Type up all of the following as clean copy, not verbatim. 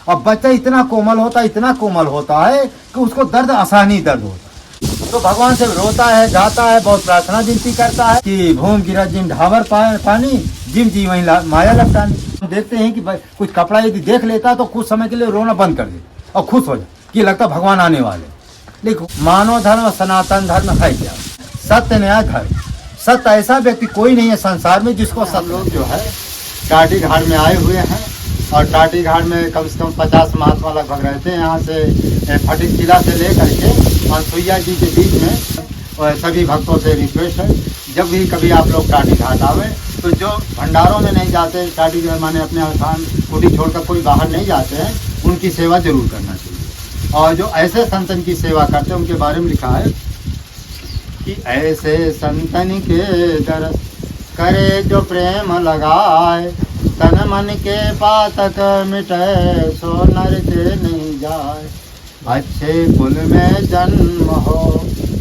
और बच्चा इतना कोमल होता है कि उसको दर्द आसानी दर्द होता है। तो भगवान से रोता है, गाता है, बहुत प्रार्थना विनती करता है कि भूम गिरा जिम ढावर पानी, जिम जी वहीं माया लपटानी। देखते हैं कि कुछ कपड़ा यदि देख लेता है तो कुछ समय के लिए रोना बंद कर दे और खुश हो जाए कि लगता भगवान आने वाले। देखो, मानव धर्म सनातन धर्म है क्या? सत्य न्याय धर्म। सत्य ऐसा व्यक्ति कोई नहीं है संसार में जिसको सब लोग जो है टाटी घाट में आए हुए हैं और टाटी घाट में कम से कम 50 महात्मा लगभग रहते हैं। यहाँ से फटिक किला से लेकर के अनसुईया जी के बीच में। और सभी भक्तों से रिक्वेस्ट है, जब भी कभी आप लोग टाटी घाट आवे तो जो भंडारों में नहीं जाते, टाटी जो माने अपने स्थान कुटी छोड़कर कोई बाहर नहीं जाते हैं, उनकी सेवा जरूर करना चाहिए। और जो ऐसे संतन की सेवा करते हैं उनके बारे में लिखा है कि ऐसे संतन के दरस करे जो प्रेम लगाए, तन मन के पातक मिटे सो नर के नहीं जाए। अच्छे कुल में जन्म हो,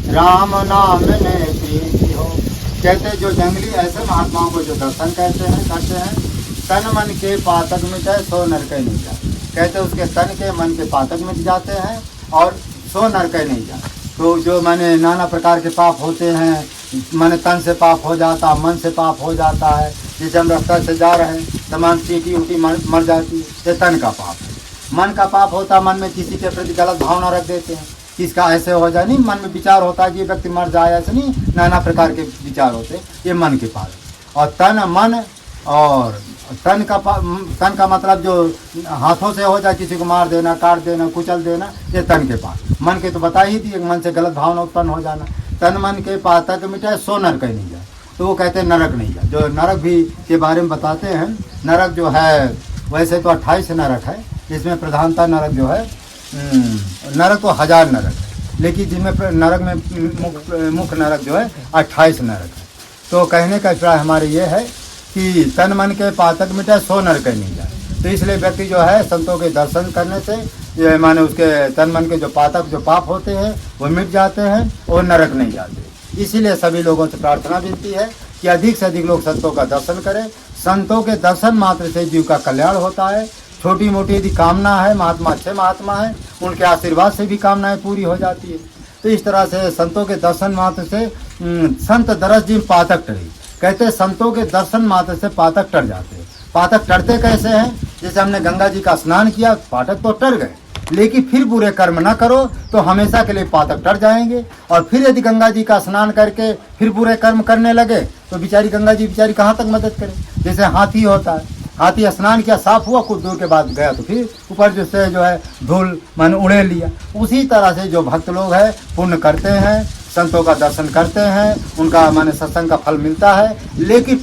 राम नाम में प्रीति हो। कहते जो जंगली ऐसे महात्माओं को जो दर्शन करते हैं, तन मन के पातक मिटे सो नर के नहीं जाए। कहते उसके तन के मन के पातक मिट जाते हैं और सो नर के नहीं जाए। तो जो माने नाना प्रकार के पाप होते हैं, माने तन से पाप हो जाता, मन से पाप हो जाता है। जैसे हम रास्ता से जा रहे हैं, तमाम चींटी उटी मर जाती है, ये तन का पाप है। मन का पाप होता है, मन में किसी के प्रति गलत भावना रख देते हैं, किसका ऐसे हो जाए, नहीं मन में विचार होता है कि ये व्यक्ति मर जाए, ऐसे नहीं, नाना प्रकार के विचार होते हैं, ये मन के पाप है। और तन मन और तन का मतलब जो हाथों से हो जाए, किसी को मार देना, काट देना, कुचल देना, ये तन के पाप। मन के तो बता ही दिए, मन से गलत भावना उत्पन्न हो जाना। तन मन के पातक मिटाए सो नरक नहीं जाए, तो वो कहते हैं नरक नहीं जाए। जो नरक भी के बारे में बताते हैं, नरक जो है वैसे तो 28 नरक है, इसमें प्रधानता नरक जो है, नरक तो 1000 नरक है, लेकिन जिसमें नरक में मुख्य नरक जो है 28 नरक है। तो कहने का अभिप्राय हमारे ये है कि तन मन के पातक मिटाए सो नरक नहीं जाए। तो इसलिए व्यक्ति जो है संतों के दर्शन करने से ये माने उसके तन मन के जो पातक जो पाप होते हैं वो मिट जाते हैं और नरक नहीं जाते। इसीलिए सभी लोगों से प्रार्थना विनती है कि अधिक से अधिक लोग संतों का दर्शन करें। संतों के दर्शन मात्र से जीव का कल्याण होता है। छोटी मोटी यदि कामना है, महात्मा अच्छे महात्मा है, उनके आशीर्वाद से भी कामनाएं पूरी हो जाती है। तो इस तरह से संतों के दर्शन मात्र से संत दरस जिम पातक टरी। कहते हैं संतों के दर्शन मात्र से पातक टर जाते हैं। पातक टरते कैसे हैं? जैसे हमने गंगा जी का स्नान किया, पातक तो टर गए, लेकिन फिर बुरे कर्म न करो तो हमेशा के लिए पातक टर जाएंगे। और फिर यदि गंगा जी का स्नान करके फिर बुरे कर्म करने लगे तो बेचारी गंगा जी बेचारी कहाँ तक मदद करे। जैसे हाथी होता है, हाथी स्नान किया, साफ हुआ, कुछ दूर के बाद गया तो फिर ऊपर जो है धूल मन उड़े लिया। उसी तरह से जो भक्त लोग हैं पुण्य करते हैं, संतों का दर्शन करते हैं, उनका माने सत्संग का फल मिलता है, लेकिन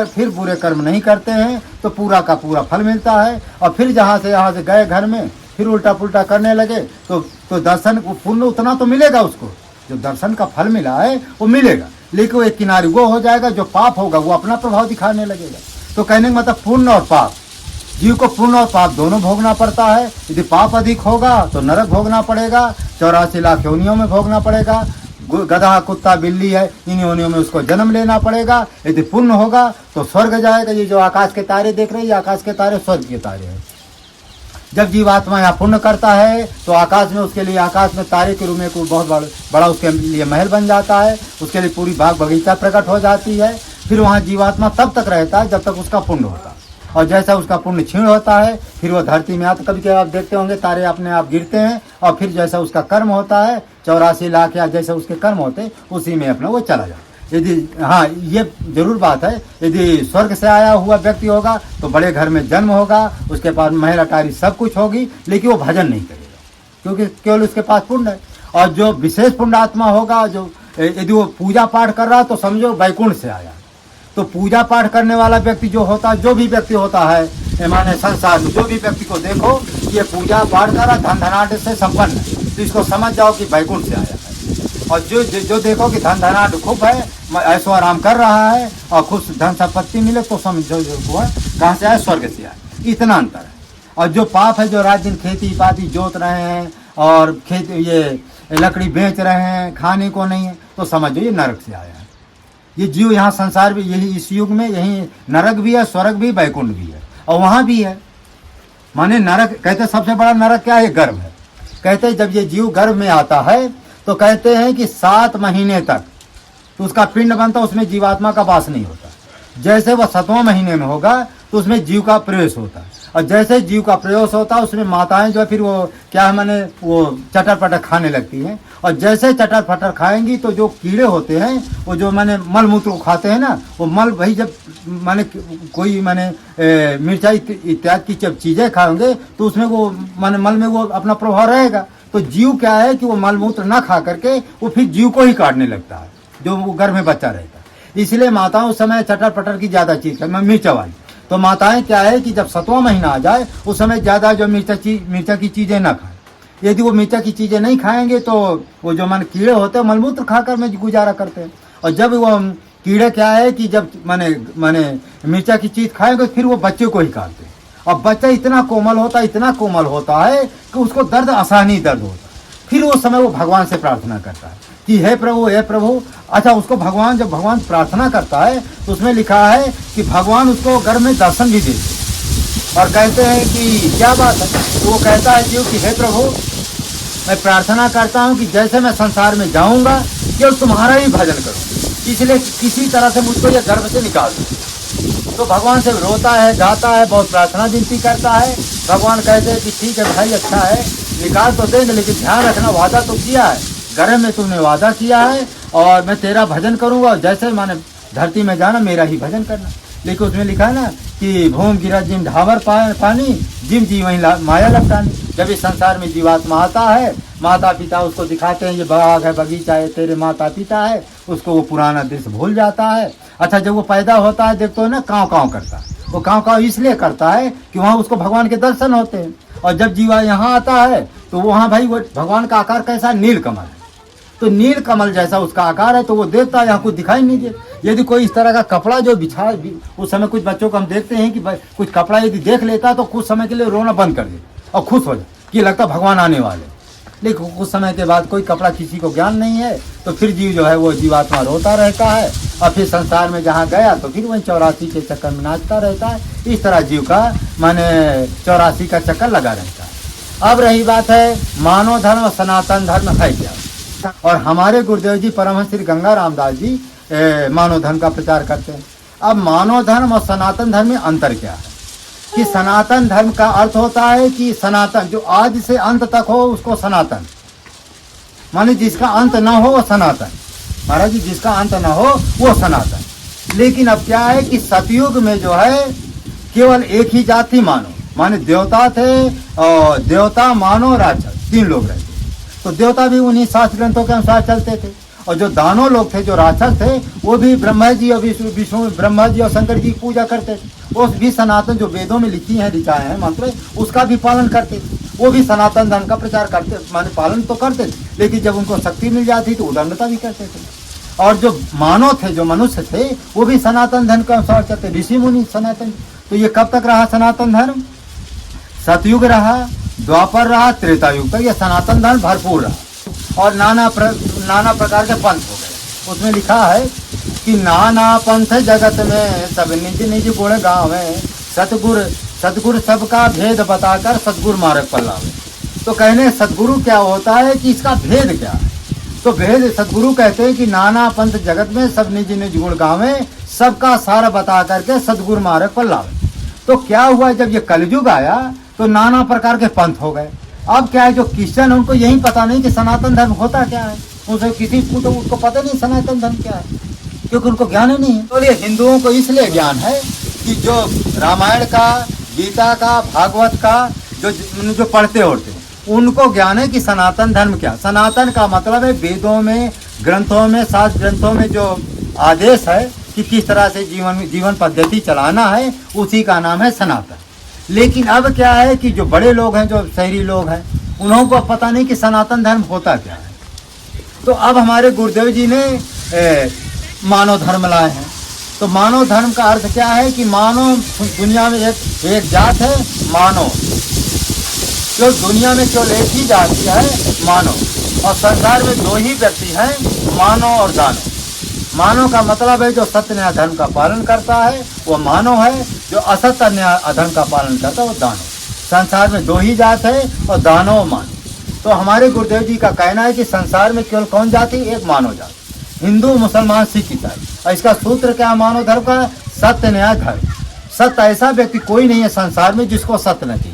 फिर बुरे कर्म नहीं करते हैं तो पूरा का पूरा फल मिलता है। और फिर यहाँ से गए घर में फिर उल्टा पुल्टा करने लगे तो दर्शन पुण्य उतना तो मिलेगा, उसको जो दर्शन का फल मिला है वो मिलेगा, लेकिन वो एक किनारे वो हो जाएगा, जो पाप होगा वो अपना प्रभाव दिखाने लगेगा। तो कहने का मतलब पुण्य और पाप, जीव को पुण्य और पाप दोनों भोगना पड़ता है। यदि पाप अधिक होगा तो नरक भोगना पड़ेगा, 84 लाख योनियों में भोगना पड़ेगा। गधा कुत्ता बिल्ली है, इन योनियों में उसको जन्म लेना पड़ेगा। यदि पुण्य होगा तो स्वर्ग जाएगा। ये जो आकाश के तारे देख रहे हैं, आकाश के तारे स्वर्ग के तारे हैं। जब जीवात्मा यहाँ पुण्य करता है तो आकाश में उसके लिए आकाश में तारे के रूप में कोई बहुत बड़ा उसके लिए महल बन जाता है, उसके लिए पूरी बाग बगीचा प्रकट हो जाती है। फिर वहाँ जीवात्मा तब तक रहता है जब तक उसका पुण्य होता है, और जैसा उसका पुण्य क्षीण होता है फिर वो धरती में आता। कभी कभी आप देखते होंगे तारे अपने आप गिरते हैं और फिर जैसा उसका कर्म होता है 84 लाख या जैसे उसके कर्म होते हैं उसी में अपना वो चला जाता है। यदि हाँ, ये जरूर बात है, यदि स्वर्ग से आया हुआ व्यक्ति होगा तो बड़े घर में जन्म होगा, उसके पास महल अटारी सब कुछ होगी, लेकिन वो भजन नहीं करेगा क्योंकि केवल उसके पास पुण्य है। और जो विशेष पुण्यात्मा होगा, जो यदि वो पूजा पाठ कर रहा है तो समझो वैकुंठ से आया। तो पूजा पाठ करने वाला व्यक्ति जो होता है, जो भी व्यक्ति होता है माने संसार में जो भी व्यक्ति को देखो ये पूजा पाठ कर रहा, धन धनाढ़ से संपन्न है, तो इसको समझ जाओ कि वैकुंठ से आया है। और जो देखो कि धन धनाढ़ खूब है, ऐसो आराम कर रहा है और खुश धन संपत्ति मिले तो समझो वो है कहाँ से आए, स्वर्ग से आए। इतना अंतर है। और जो पाप है, जो रात दिन खेती पाती जोत रहे हैं और ये लकड़ी बेच रहे हैं, खाने को नहीं है, तो समझो ये नरक से आया है। ये जीव यहाँ संसार भी यही, इस युग में यही नरक भी है, स्वर्ग भी, वैकुंठ भी है और वहाँ भी है। माने नरक, कहते सबसे बड़ा नरक क्या है? गर्भ है। कहते जब ये जीव गर्भ में आता है तो कहते हैं कि 7 महीने तक तो उसका पिंड बनता, उसमें जीवात्मा का वास नहीं होता। जैसे वह 7वां महीने में होगा तो उसमें जीव का प्रवेश होता है, और जैसे जीव का प्रवेश होता है उसमें माताएं जो है फिर वो क्या है माने वो चटर पटर खाने लगती हैं, और जैसे चटर पटर खाएंगी तो जो कीड़े होते हैं वो जो माने मल मूत्र को खाते हैं ना, वो मल भाई जब माने कोई माने मिर्चाई इत्यादि की जब चीज़ें खाएंगे तो उसमें वो माने मल में वो अपना प्रभाव रहेगा। तो जीव क्या है कि वो मल मूत्र ना खा करके वो फिर जीव को ही काटने लगता है जो वो गर्भ में बच्चा रहता है। इसलिए माताओं उस समय चटर पटर की ज़्यादा चीज़ है, मिर्चा वाली। तो माताएं क्या है कि जब 7वां महीना आ जाए उस समय ज़्यादा जो मिर्चा की चीज़ें ना खाएं। यदि वो मिर्चा की चीज़ें नहीं खाएंगे तो वो जो माने कीड़े होते हैं मलमूत्र खाकर में गुजारा करते हैं, और जब वो कीड़े क्या है कि जब माने माने मिर्चा की चीज़ खाएंगे फिर वो बच्चे को ही काटते हैं। और बच्चा इतना कोमल होता है कि उसको दर्द असहनीय दर्द होता है। फिर उस समय वो भगवान से प्रार्थना करता है कि हे प्रभु। अच्छा, उसको जब भगवान प्रार्थना करता है तो उसमें लिखा है कि भगवान उसको घर में दर्शन भी देते और कहते हैं कि क्या बात है। तो वो कहता है जीव कि हे प्रभु, मैं प्रार्थना करता हूँ कि जैसे मैं संसार में जाऊँगा केवल तुम्हारा ही भजन करूँ, इसलिए किसी तरह से मुझको ये गर्भ से निकाल दो। तो भगवान से रोता है, गाता है, बहुत प्रार्थना विनती करता है। भगवान कहते हैं कि ठीक है भाई, अच्छा है, निकाल तो देंगे, लेकिन ध्यान रखना, वादा तो किया है, गर्भ में तुमने वादा किया है और मैं तेरा भजन करूँगा, और जैसे माने धरती में जाना मेरा ही भजन करना। लेकिन उसमें लिखा है ना कि भूम गिरा जिम ढावर पानी, जिम जी वहीं माया लपटानी। जब इस संसार में जीवात्मा आता है, माता पिता उसको दिखाते हैं ये बाग है, बगीचा है, तेरे माता पिता है, उसको वो पुराना दृश्य भूल जाता है। अच्छा, जब वो पैदा होता है देखते हो ना काँव काँव करता है, वो काँव काँव इसलिए करता है कि वहाँ उसको भगवान के दर्शन होते हैं। और जब जीवा यहाँ आता है तो वहाँ भाई वो भगवान का आकार कैसा, नील कमल है, तो नील कमल जैसा उसका आकार है, तो वो देखता है, यहाँ कुछ दिखाई नहीं दे। यदि कोई इस तरह का कपड़ा जो बिछा, उस समय कुछ बच्चों को हम देखते हैं कि कुछ कपड़ा यदि देख लेता है तो कुछ समय के लिए रोना बंद कर दे और खुश हो जाए कि लगता भगवान आने वाले। लेकिन कुछ समय के बाद कोई कपड़ा किसी को ज्ञान नहीं है तो फिर जीव जो है वो जीवात्मा रोता रहता है, और फिर संसार में जहाँ गया तो फिर वही 84 के चक्कर में नाचता रहता है। इस तरह जीव का माने 84 का चक्कर लगा रहता है। अब रही बात है मानव धर्म सनातन धर्म है क्या, और हमारे गुरुदेव जी परमहंस श्री गंगा रामदास जी मानव धर्म का प्रचार करते हैं। अब मानव धर्म और सनातन धर्म में अंतर क्या है कि सनातन धर्म का अर्थ होता है कि सनातन, जो आज से अंत तक हो उसको सनातन माने, जिसका अंत ना हो वो सनातन। महाराज जी, जिसका अंत ना हो वो सनातन। लेकिन अब क्या है कि सतयुग में जो है केवल एक ही जात थी, मानव माने देवता थे, और देवता मानव राक्षस 3 लोग रहते। तो देवता भी उन्हीं शास्त्र ग्रंथों के अनुसार चलते थे, और जो दानव लोग थे, जो राक्षस थे, वो भी ब्रह्मा जी और विष्णु, ब्रह्मा जी और शंकर जी की पूजा करते थे। वो भी सनातन जो वेदों में लिखी हैं, ऋचाएं हैं, मंत्र, उसका भी पालन करते थे। वो भी सनातन धर्म का प्रचार करते, माने पालन तो करते थे, लेकिन जब उनको शक्ति मिल जाती तो उदंडता भी करते थे। और जो मानव थे, जो मनुष्य थे, वो भी सनातन धर्म के अनुसार चलते, ऋषि मुनि सनातन। तो ये कब तक रहा सनातन धर्म? सतयुग रहा, द्वापर रहा, त्रेता युग तक ये सनातन धर्म भरपूर रहा, और नाना प्रकार के पंथ हो गए। उसमें लिखा है कि नाना पंथ जगत में सब निज निज गुण गावे, सतगुरु सबका भेद बताकर सतगुरु मार्ग पर लावे। तो कहने सतगुरु क्या होता है कि इसका भेद क्या है? तो भेद सतगुरु कहते हैं कि नाना पंथ जगत में सब निज निज गुण गावे, सबका सार बता करके सतगुरु मार्ग पर लावे। तो क्या हुआ, जब ये कलयुग आया तो नाना प्रकार के पंथ हो गए। अब क्या है, जो क्रिश्चियन उनको यही पता नहीं कि सनातन धर्म होता क्या है, उसे किसी को तो उसको पता नहीं सनातन धर्म क्या है, क्योंकि उनको ज्ञान ही नहीं है। तो ये हिंदुओं को इसलिए ज्ञान है कि जो रामायण का, गीता का, भागवत का जो पढ़ते उड़ते उनको ज्ञान है कि सनातन धर्म क्या। सनातन का मतलब है वेदों में, ग्रंथों में, शास्त्र ग्रंथों में जो आदेश है कि किस तरह से जीवन पद्धति चलाना है, उसी का नाम है सनातन। लेकिन अब क्या है कि जो बड़े लोग हैं, जो शहरी लोग हैं, उन्हों को पता नहीं कि सनातन धर्म होता क्या है। तो अब हमारे गुरुदेव जी ने मानव धर्म लाए हैं। तो मानव धर्म का अर्थ क्या है कि मानव दुनिया में एक जात है, मानव। जो दुनिया में केवल एक ही जाति है, मानव। और संसार में 2 ही व्यक्ति हैं, मानव और दानव। मानव का मतलब है जो सत्य न्याय धर्म का पालन करता है वो मानव है, जो असत्य न्याय अधर्म का पालन करता है वो दानव। संसार में दो ही जात है और दानव मानव। तो हमारे गुरुदेव जी का कहना है कि संसार में केवल कौन जाति, एक मानव जाति, हिंदू मुसलमान सिख ईसाई। और इसका सूत्र क्या मानव धर्म का, सत्य न्याय धर्म। सत्य ऐसा व्यक्ति कोई नहीं है संसार में जिसको सत्य न किया।